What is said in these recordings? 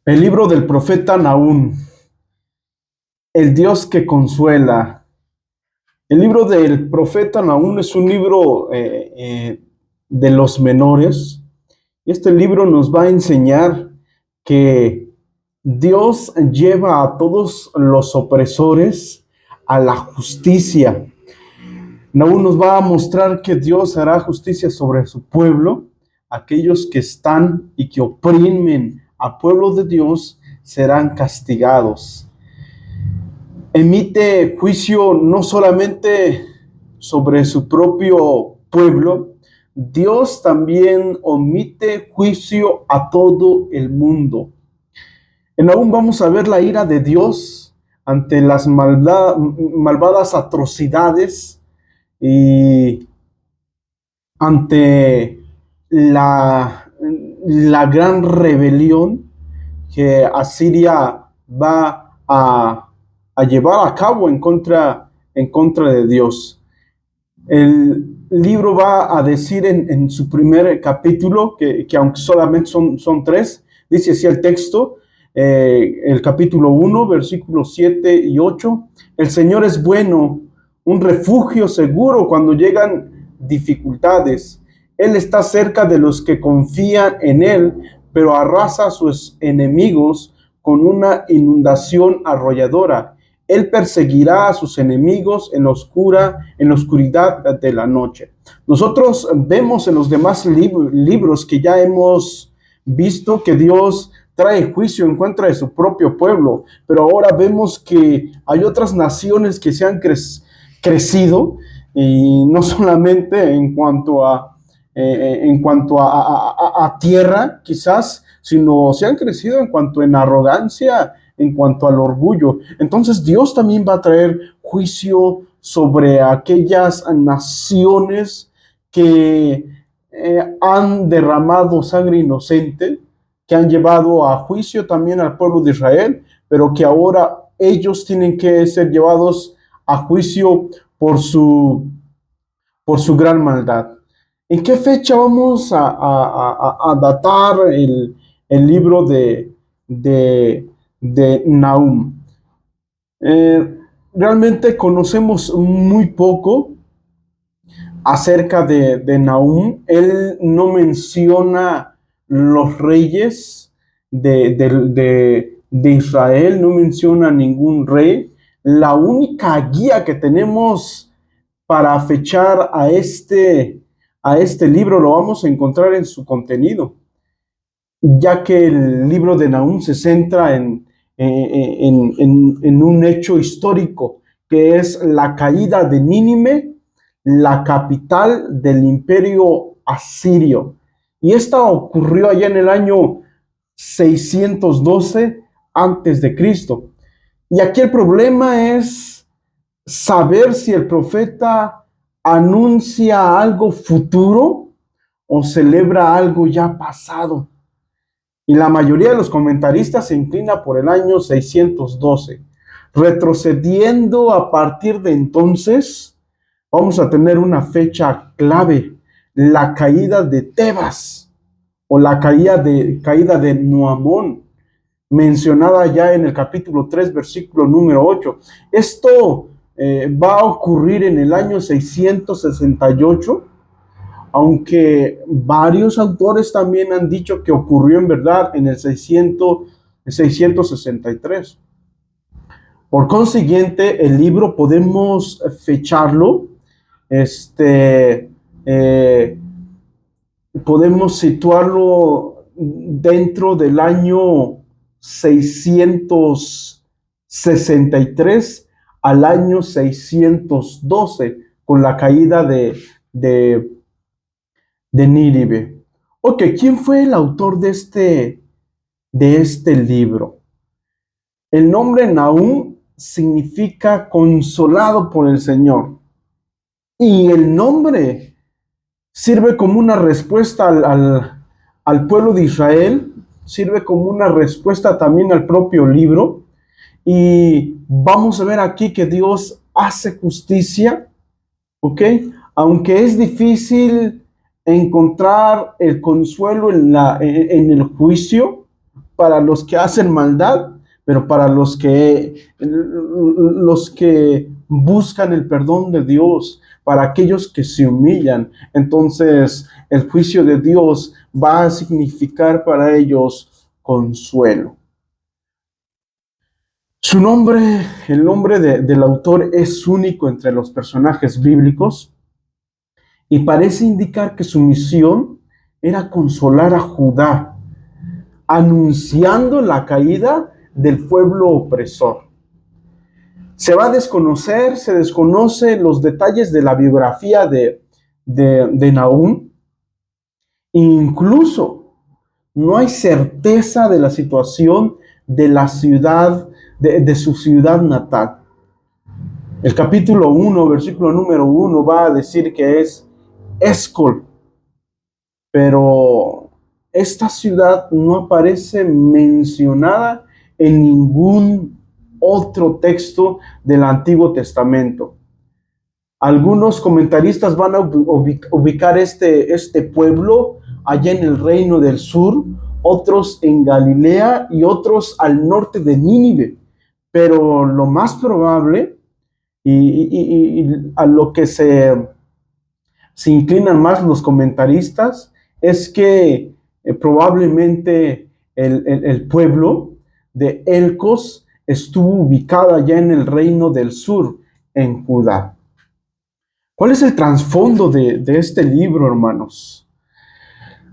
El libro del profeta Nahum, el Dios que consuela. El libro del profeta Nahum es un libro de los menores. Y este libro nos va a enseñar que Dios lleva a todos los opresores a la justicia. Nahum nos va a mostrar que Dios hará justicia sobre su pueblo. Aquellos que están y que oprimen al pueblo de Dios serán castigados. Emite juicio no solamente sobre su propio pueblo, Dios también omite juicio a todo el mundo. En aún vamos a ver la ira de Dios ante las malvadas atrocidades y ante la gran rebelión que Asiria va a llevar a cabo en contra de Dios. El libro va a decir en su primer capítulo, que aunque solamente son tres, dice así el texto, el capítulo 1, versículos 7 y 8, el Señor es bueno, un refugio seguro cuando llegan dificultades. Él está cerca de los que confían en Él, pero arrasa a sus enemigos con una inundación arrolladora. Él perseguirá a sus enemigos en la oscuridad de la noche. Nosotros vemos en los demás libros que ya hemos visto que Dios trae juicio en contra de su propio pueblo, pero ahora vemos que hay otras naciones que se han crecido, y no solamente en cuanto a tierra, quizás, sino se han crecido en cuanto en arrogancia, en cuanto al orgullo. Entonces Dios también va a traer juicio sobre aquellas naciones que han derramado sangre inocente, que han llevado a juicio también al pueblo de Israel, pero que ahora ellos tienen que ser llevados a juicio por por su gran maldad. ¿En qué fecha vamos a datar el libro de Nahum? Eh, Realmente conocemos muy poco acerca de Nahum. Él no menciona los reyes de Israel, no menciona ningún rey. La única guía que tenemos para fechar a este libro lo vamos a encontrar en su contenido, ya que el libro de Nahum se centra en un hecho histórico, que es la caída de Nínive, la capital del imperio asirio. Y esta ocurrió allá en el año 612 antes de Cristo. Y aquí el problema es saber si el profeta anuncia algo futuro o celebra algo ya pasado. Y la mayoría de los comentaristas se inclina por el año 612. Retrocediendo a partir de entonces, vamos a tener una fecha clave, la caída de Tebas o la caída de Noamón, mencionada ya en el capítulo 3, versículo número 8. Esto va a ocurrir en el año 668, aunque varios autores también han dicho que ocurrió en verdad en el 663. Por consiguiente, el libro podemos fecharlo, este, eh, podemos situarlo dentro del año 663 al año 612, con la caída de, de Nínive. Ok, ¿quién fue el autor de este libro? El nombre Nahum significa consolado por el Señor. Y el nombre sirve como una respuesta al pueblo de Israel, sirve como una respuesta también al propio libro. Y vamos a ver aquí que Dios hace justicia, ¿ok? Aunque es difícil encontrar el consuelo en el juicio, para los que hacen maldad, pero para los que buscan el perdón de Dios, para aquellos que se humillan. Entonces, el juicio de Dios va a significar para ellos consuelo. Su nombre, el nombre del autor es único entre los personajes bíblicos y parece indicar que su misión era consolar a Judá, anunciando la caída del pueblo opresor. Se desconoce los detalles de la biografía de Nahum. Incluso no hay certeza de la situación de la ciudad, de su ciudad natal. El capítulo 1, versículo número 1 va a decir que es Escol, pero esta ciudad no aparece mencionada en ningún otro texto del Antiguo Testamento. Algunos comentaristas van a ubicar este pueblo allá en el reino del sur, otros en Galilea y otros al norte de Nínive. Pero lo más probable y a lo que se inclinan más los comentaristas es que probablemente el pueblo de Elcos estuvo ubicado allá en el reino del sur, en Judá. ¿Cuál es el trasfondo de este libro, hermanos?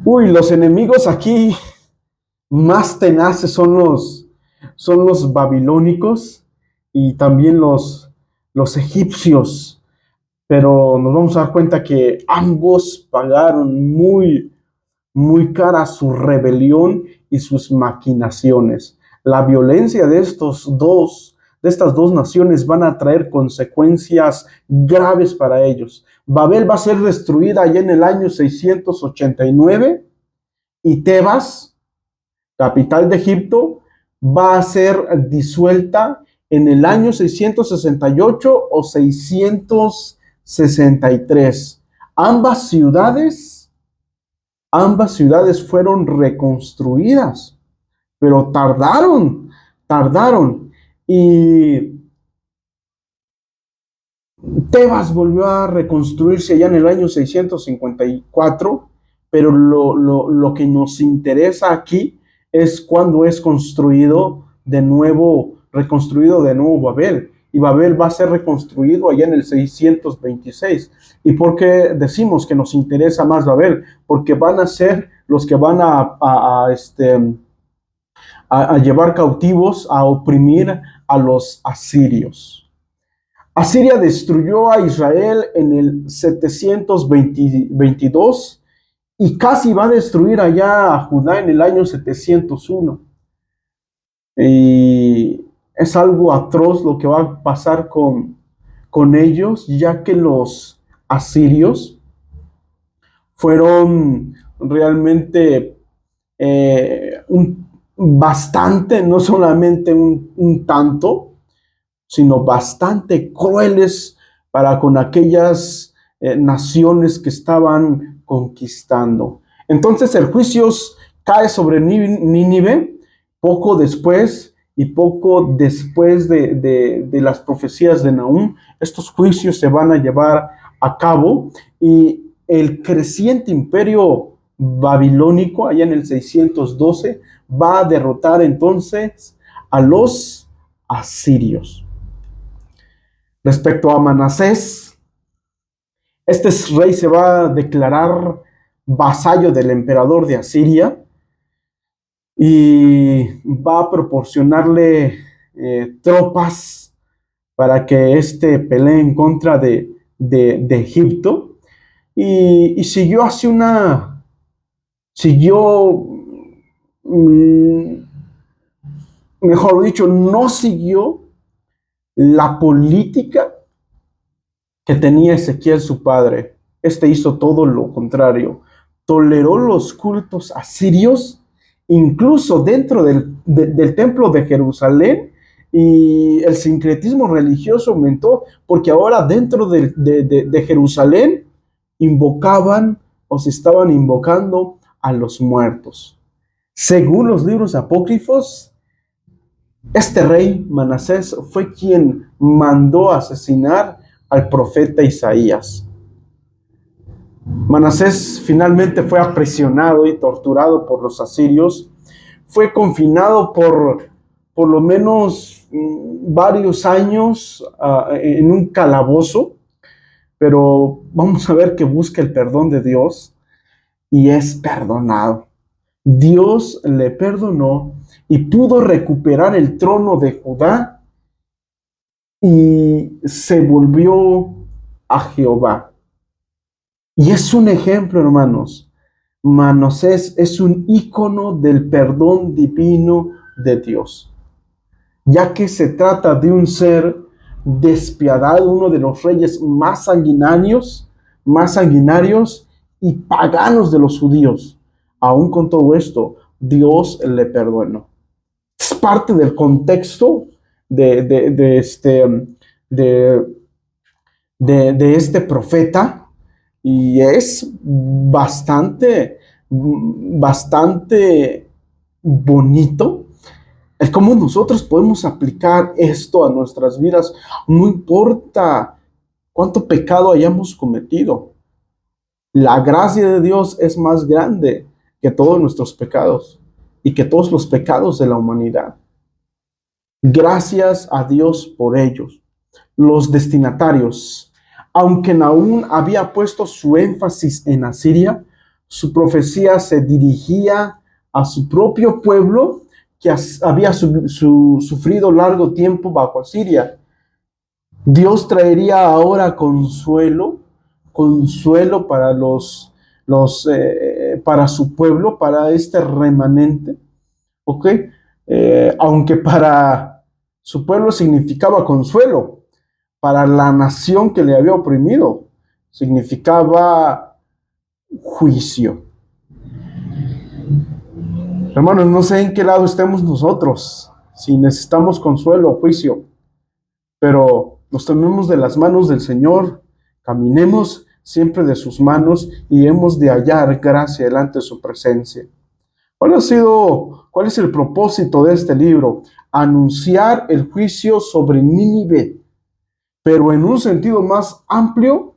Los enemigos aquí más tenaces son los babilónicos y también los egipcios. Pero nos vamos a dar cuenta que ambos pagaron muy, muy cara su rebelión y sus maquinaciones. La violencia de estas dos naciones van a traer consecuencias graves para ellos. Babel va a ser destruida allá en el año 689 y Tebas, capital de Egipto, va a ser disuelta en el año 668 o 663. Ambas ciudades fueron reconstruidas, pero tardaron. Y Tebas volvió a reconstruirse allá en el año 654, pero lo que nos interesa aquí es cuando es reconstruido de nuevo Babel. Y Babel va a ser reconstruido allá en el 626. ¿Y por qué decimos que nos interesa más Babel? Porque van a ser los que van a llevar cautivos, a oprimir a los asirios. Asiria destruyó a Israel en el 722 y casi va a destruir allá a Judá en el año 701. Y es algo atroz lo que va a pasar con ellos, ya que los asirios fueron realmente bastante, no solamente un tanto, sino bastante crueles para con aquellas naciones que estaban conquistando. Entonces el juicio cae sobre Nínive poco después de las profecías de Nahum. Estos juicios se van a llevar a cabo y el creciente imperio babilónico, allá en el 612, va a derrotar entonces a los asirios. Respecto a Manasés, este rey se va a declarar vasallo del emperador de Asiria y va a proporcionarle tropas para que éste pelee en contra de Egipto, y siguió mejor dicho, no siguió la política que tenía Ezequiel su padre. Este hizo todo lo contrario. Toleró los cultos asirios, incluso dentro del templo de Jerusalén, y el sincretismo religioso aumentó porque ahora dentro de Jerusalén invocaban o se estaban invocando a los muertos. Según los libros apócrifos, este rey Manasés fue quien mandó asesinar al profeta Isaías. Manasés finalmente fue aprisionado y torturado por los asirios. Fue confinado por lo menos varios años en un calabozo, pero vamos a ver que busca el perdón de Dios y es perdonado. Dios le perdonó y pudo recuperar el trono de Judá y se volvió a Jehová. Y es un ejemplo, hermanos. Manasés es un ícono del perdón divino de Dios, ya que se trata de un ser despiadado, uno de los reyes más sanguinarios y paganos de los judíos. Aún con todo esto, Dios le perdonó. Es parte del contexto de, de este profeta y es bastante bonito el cómo nosotros podemos aplicar esto a nuestras vidas, no importa cuánto pecado hayamos cometido. La gracia de Dios es más grande que todos nuestros pecados y que todos los pecados de la humanidad. Gracias a Dios por ellos. Los destinatarios, aunque Nahum había puesto su énfasis en Asiria, su profecía se dirigía a su propio pueblo que había sufrido largo tiempo bajo Asiria. Dios traería ahora consuelo para para su pueblo, para este remanente, ¿ok? Aunque para su pueblo significaba consuelo, para la nación que le había oprimido significaba juicio. Hermanos, no sé en qué lado estemos nosotros, si necesitamos consuelo o juicio, pero nos tomemos de las manos del Señor, caminemos siempre de sus manos y hemos de hallar gracia delante de su presencia. ¿Cuál es el propósito de este libro? Anunciar el juicio sobre Nínive, pero en un sentido más amplio,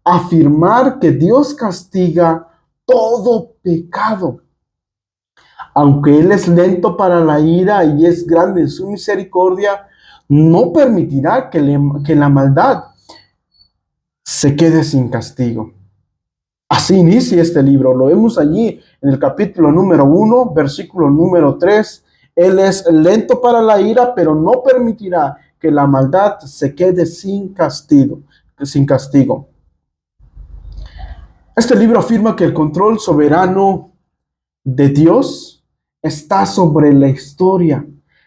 afirmar que Dios castiga todo pecado. Aunque Él es lento para la ira y es grande en su misericordia, no permitirá que la maldad se quede sin castigo. Así inicia este libro. Lo vemos allí en el capítulo número 1, versículo número 3. Él es lento para la ira, pero no permitirá que la maldad se quede sin castigo. Este libro afirma que el control soberano de Dios está sobre la historia.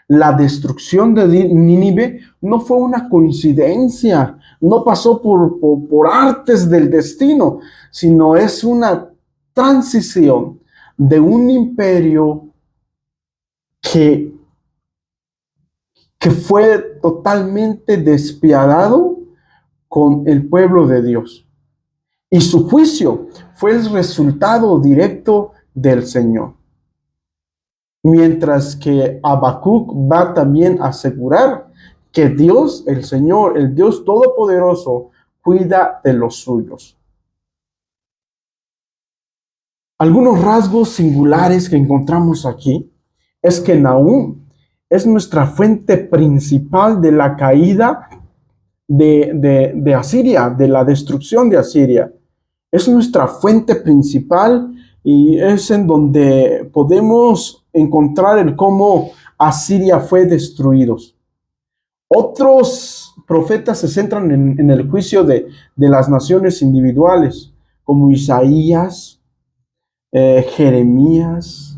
La destrucción de Nínive no fue una coincidencia, no pasó por artes del destino, sino es una transición de un imperio que fue totalmente despiadado con el pueblo de Dios. Y su juicio fue el resultado directo del Señor. Mientras que Habacuc va también a asegurar que Dios, el Señor, el Dios Todopoderoso, cuida de los suyos. Algunos rasgos singulares que encontramos aquí es que Nahum es nuestra fuente principal de la caída de Asiria, de la destrucción de Asiria. Es nuestra fuente principal y es en donde podemos encontrar el cómo Asiria fue destruido. Otros profetas se centran en el juicio de las naciones individuales, como Isaías, Jeremías,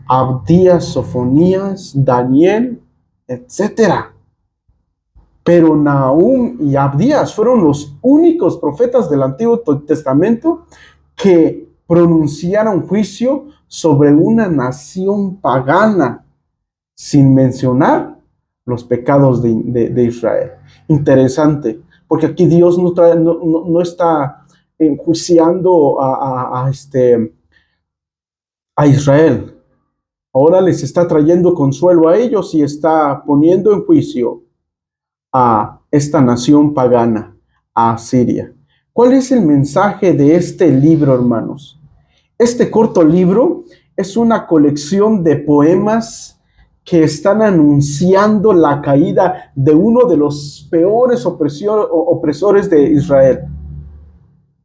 Abdías, Sofonías, Daniel, etc. Pero Nahum y Abdías fueron los únicos profetas del Antiguo Testamento que pronunciaron juicio sobre una nación pagana, sin mencionar los pecados de Israel. Interesante, porque aquí Dios no está enjuiciando a Israel, Ahora les está trayendo consuelo a ellos y está poniendo en juicio a esta nación pagana, a Asiria. ¿Cuál es el mensaje de este libro, hermanos? Este corto libro es una colección de poemas que están anunciando la caída de uno de los peores opresores de Israel.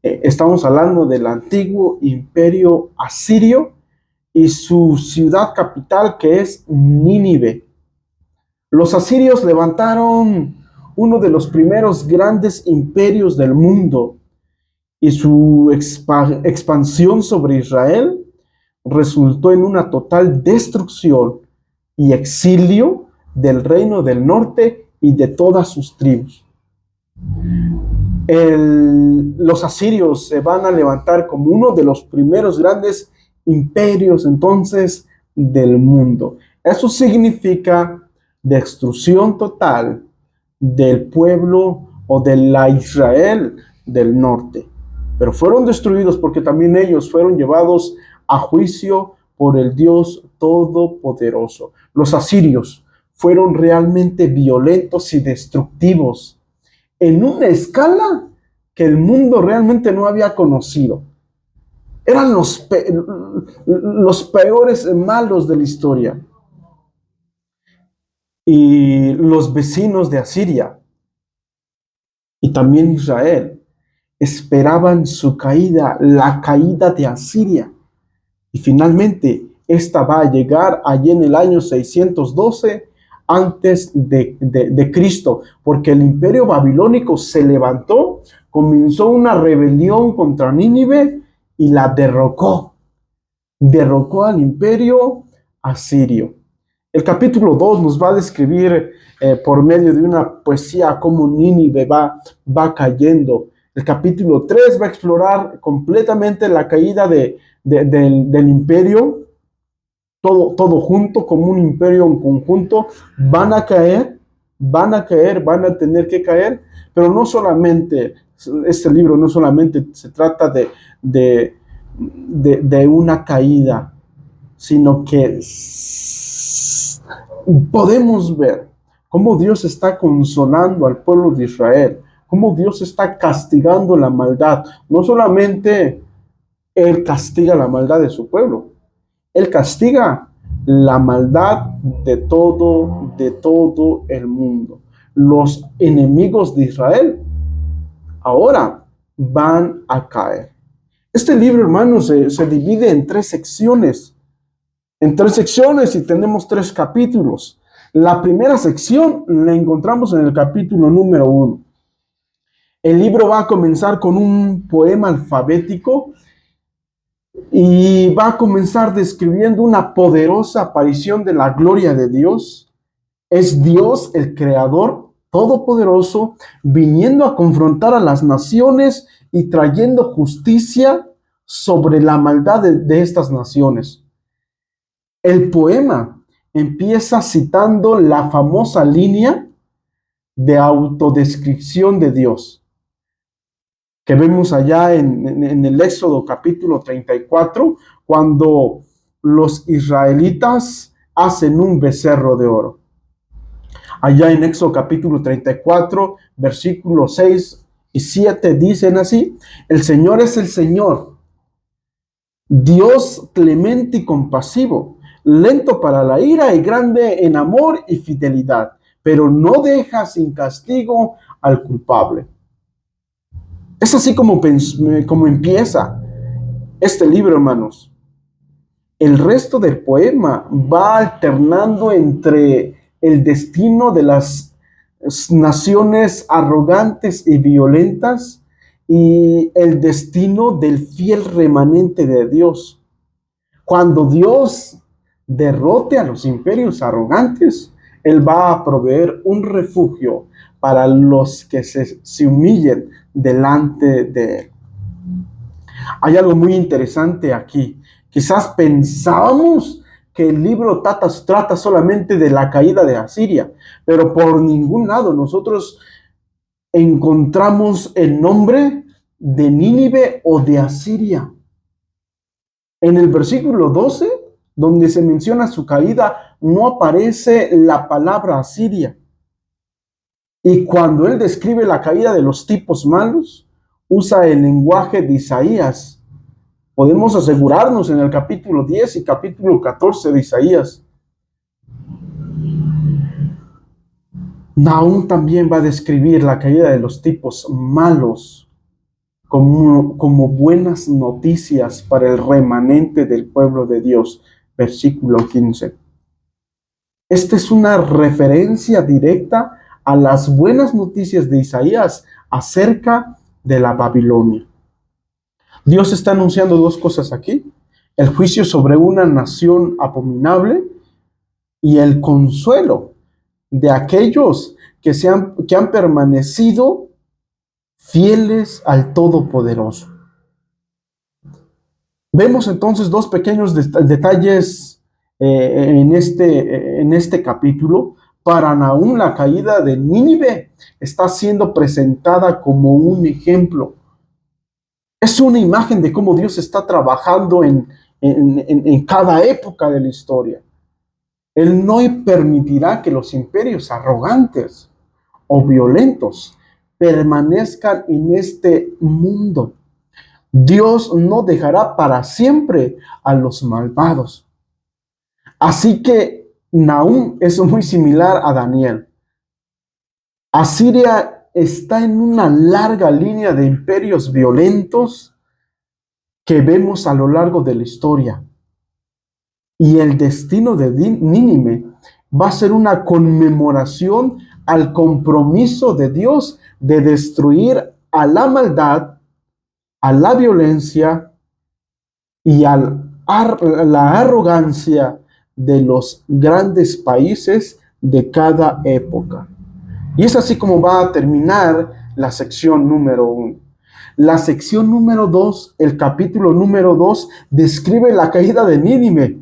Estamos hablando del antiguo imperio asirio y su ciudad capital, que es Nínive. Los asirios levantaron uno de los primeros grandes imperios del mundo y su expansión sobre Israel resultó en una total destrucción y exilio del reino del norte y de todas sus tribus. Los asirios se van a levantar como uno de los primeros grandes imperios entonces del mundo. Eso significa destrucción total del pueblo o de la Israel del norte. Pero fueron destruidos porque también ellos fueron llevados a juicio por el Dios Todopoderoso. Los asirios fueron realmente violentos y destructivos en una escala que el mundo realmente no había conocido. Eran los peores malos de la historia. Y los vecinos de Asiria y también Israel esperaban su caída, la caída de Asiria. Y finalmente, esta va a llegar allí en el año 612 antes de Cristo, porque el imperio babilónico se levantó, comenzó una rebelión contra Nínive y la derrocó. Derrocó al imperio asirio. El capítulo 2 nos va a describir por medio de una poesía cómo Nínive va cayendo. El capítulo 3 va a explorar completamente la caída del imperio, todo junto, como un imperio en conjunto. Van a caer, van a tener que caer, pero no solamente, este libro no solamente se trata de una caída, sino que podemos ver cómo Dios está consolando al pueblo de Israel, cómo Dios está castigando la maldad. No solamente Él castiga la maldad de su pueblo, Él castiga la maldad de todo el mundo. Los enemigos de Israel ahora van a caer. Este libro, hermanos, se divide en tres secciones. Y tenemos 3 capítulos. La primera sección la encontramos en el capítulo número 1. El libro va a comenzar con un poema alfabético y va a comenzar describiendo una poderosa aparición de la gloria de Dios. Es Dios, el Creador Todopoderoso, viniendo a confrontar a las naciones y trayendo justicia sobre la maldad de estas naciones. El poema empieza citando la famosa línea de autodescripción de Dios, que vemos allá en el Éxodo capítulo 34, cuando los israelitas hacen un becerro de oro. Allá en Éxodo capítulo 34, versículos 6 y 7 dicen así: el Señor es el Señor, Dios clemente y compasivo, lento para la ira y grande en amor y fidelidad, pero no deja sin castigo al culpable. Es así como empieza este libro, hermanos. El resto del poema va alternando entre el destino de las naciones arrogantes y violentas y el destino del fiel remanente de Dios. Cuando Dios derrote a los imperios arrogantes, Él va a proveer un refugio para los que se humillen delante de Él. Hay algo muy interesante aquí. Quizás pensábamos que el libro trata solamente de la caída de Asiria, pero por ningún lado nosotros encontramos el nombre de Nínive o de Asiria. En el versículo 12 donde se menciona su caída, no aparece la palabra Asiria. Y cuando él describe la caída de los tipos malos, usa el lenguaje de Isaías. Podemos asegurarnos en el capítulo 10 y capítulo 14 de Isaías. Nahum también va a describir la caída de los tipos malos como buenas noticias para el remanente del pueblo de Dios. Versículo 15. Esta es una referencia directa a las buenas noticias de Isaías acerca de la Babilonia. Dios está anunciando dos cosas aquí: el juicio sobre una nación abominable y el consuelo de aquellos que han permanecido fieles al Todopoderoso. Vemos entonces dos pequeños detalles en este capítulo. Para Nahum, la caída de Nínive está siendo presentada como un ejemplo. Es una imagen de cómo Dios está trabajando en cada época de la historia. Él no permitirá que los imperios arrogantes o violentos permanezcan en este mundo. Dios no dejará para siempre a los malvados. Así que Nahum es muy similar a Daniel. Asiria está en una larga línea de imperios violentos que vemos a lo largo de la historia. Y el destino de Nínive va a ser una conmemoración al compromiso de Dios de destruir a la maldad, a la violencia y a la arrogancia de los grandes países de cada época. Y es así como va a terminar la sección número 1. La sección número 2, el capítulo número 2, describe la caída de Nínive.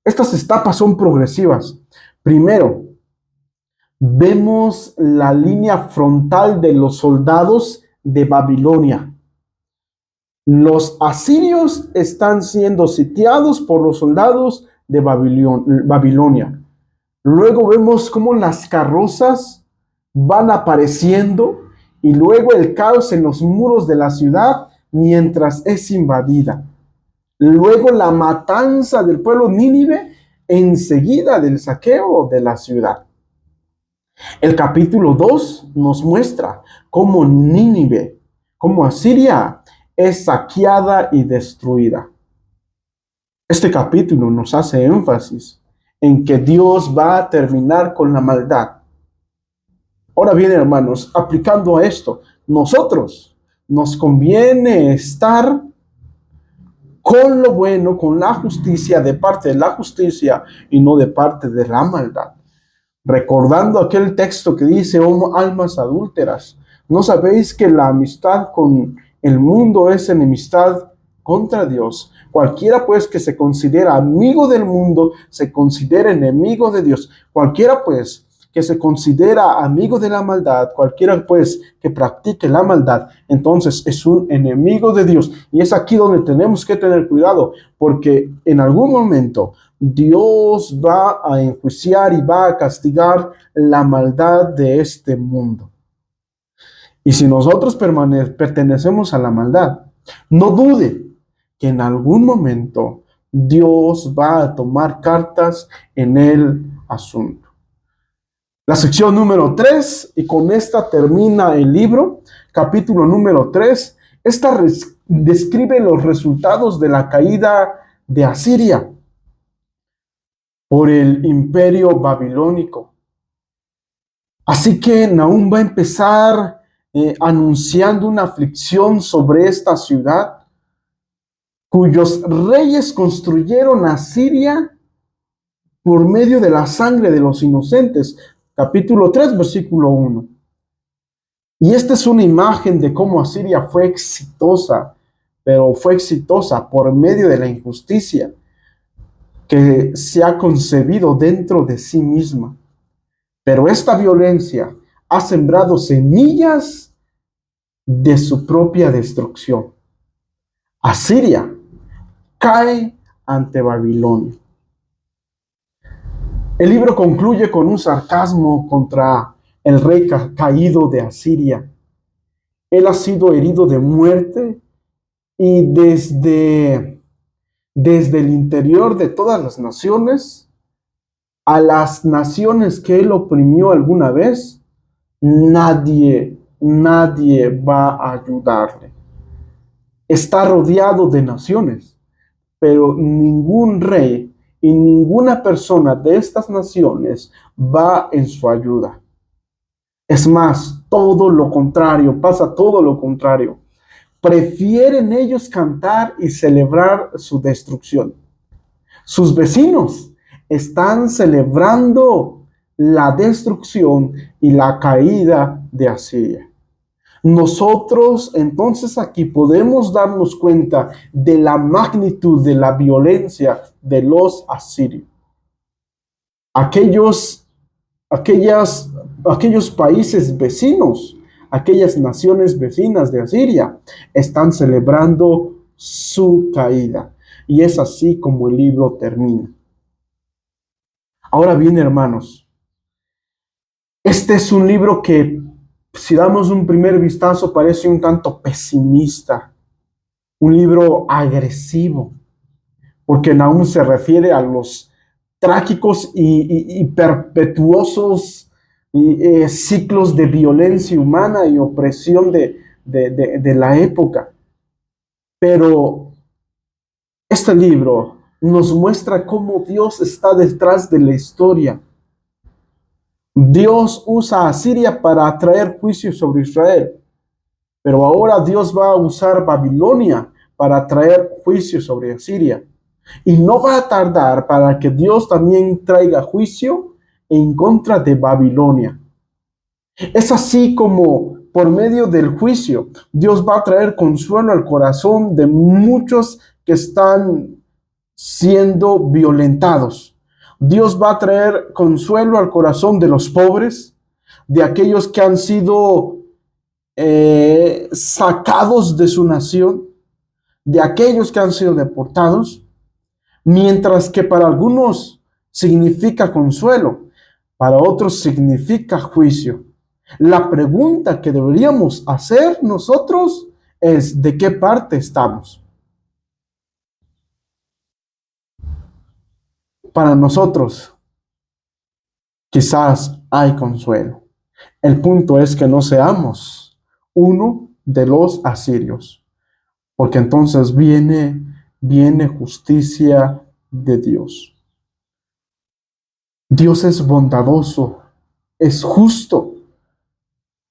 Estas etapas son progresivas. Primero, vemos la línea frontal de los soldados de Babilonia. Los asirios están siendo sitiados por los soldados de Babilonia. Luego vemos cómo las carrozas van apareciendo y luego el caos en los muros de la ciudad mientras es invadida. Luego la matanza del pueblo Nínive enseguida del saqueo de la ciudad. El capítulo 2 nos muestra cómo Nínive, cómo Asiria es saqueada y destruida. Este capítulo nos hace énfasis en que Dios va a terminar con la maldad. Ahora bien, hermanos, aplicando a esto, nosotros nos conviene estar con lo bueno, con la justicia, de parte de la justicia y no de parte de la maldad. Recordando aquel texto que dice: oh almas adúlteras, ¿no sabéis que la amistad con el mundo es enemistad contra Dios? Cualquiera pues que se considera amigo del mundo, se considera enemigo de Dios. Cualquiera pues que se considera amigo de la maldad, cualquiera pues que practique la maldad, entonces es un enemigo de Dios. Y es aquí donde tenemos que tener cuidado, porque en algún momento Dios va a enjuiciar y va a castigar la maldad de este mundo. Y si nosotros pertenecemos a la maldad, no dude que en algún momento Dios va a tomar cartas en el asunto. La sección número 3, y con esta termina el libro, capítulo número 3, esta describe los resultados de la caída de Asiria por el imperio babilónico. Así que Nahum va a empezar anunciando una aflicción sobre esta ciudad, cuyos reyes construyeron a Siria por medio de la sangre de los inocentes. Capítulo 3, versículo 1. Y esta es una imagen de cómo Asiria fue exitosa, pero fue exitosa por medio de la injusticia que se ha concebido dentro de sí misma. Pero esta violencia ha sembrado semillas de su propia destrucción. Asiria cae ante Babilonia. El libro concluye con un sarcasmo contra el rey caído de Asiria. Él ha sido herido de muerte y desde el interior de todas las naciones, a las naciones que él oprimió alguna vez, nadie va a ayudarle. Está rodeado de naciones, pero ningún rey y ninguna persona de estas naciones va en su ayuda. Es más, todo lo contrario, pasa todo lo contrario. Prefieren ellos cantar y celebrar su destrucción. Sus vecinos están celebrando la destrucción y la caída de Asiria. Nosotros entonces aquí podemos darnos cuenta de la magnitud de la violencia de los asirios. Aquellos países vecinos, aquellas naciones vecinas de Asiria, están celebrando su caída. Y es así como el libro termina. Ahora bien, hermanos, este es un libro que, si damos un primer vistazo, parece un tanto pesimista, un libro agresivo, porque aún se refiere a los trágicos y perpetuosos ciclos de violencia humana y opresión de la época. Pero este libro nos muestra cómo Dios está detrás de la historia. Dios usa a Siria para traer juicio sobre Israel, pero ahora Dios va a usar Babilonia para traer juicio sobre Asiria. Y no va a tardar para que Dios también traiga juicio en contra de Babilonia. Es así como por medio del juicio Dios va a traer consuelo al corazón de muchos que están siendo violentados. Dios va a traer consuelo al corazón de los pobres, de aquellos que han sido sacados de su nación, de aquellos que han sido deportados, mientras que para algunos significa consuelo, para otros significa juicio. La pregunta que deberíamos hacer nosotros es: ¿de qué parte estamos? Para nosotros, quizás hay consuelo. El punto es que no seamos uno de los asirios, porque entonces viene justicia de Dios. Dios es bondadoso, es justo.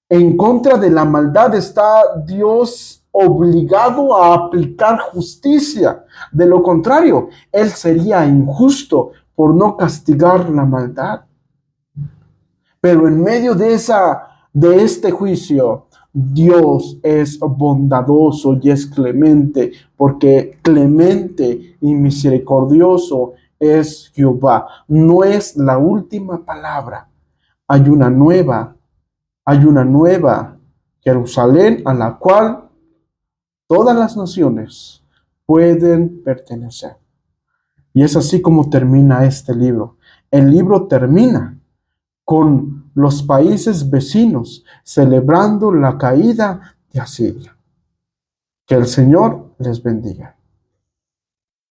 En contra de la maldad está Dios obligado a aplicar justicia. De lo contrario, Él sería injusto por no castigar la maldad. Pero en medio de este juicio, Dios es bondadoso y es clemente, porque clemente y misericordioso es Jehová. No es la última palabra. Hay una nueva Jerusalén a la cual todas las naciones pueden pertenecer. Y es así como termina este libro. El libro termina con los países vecinos celebrando la caída de Asiria. Que el Señor les bendiga.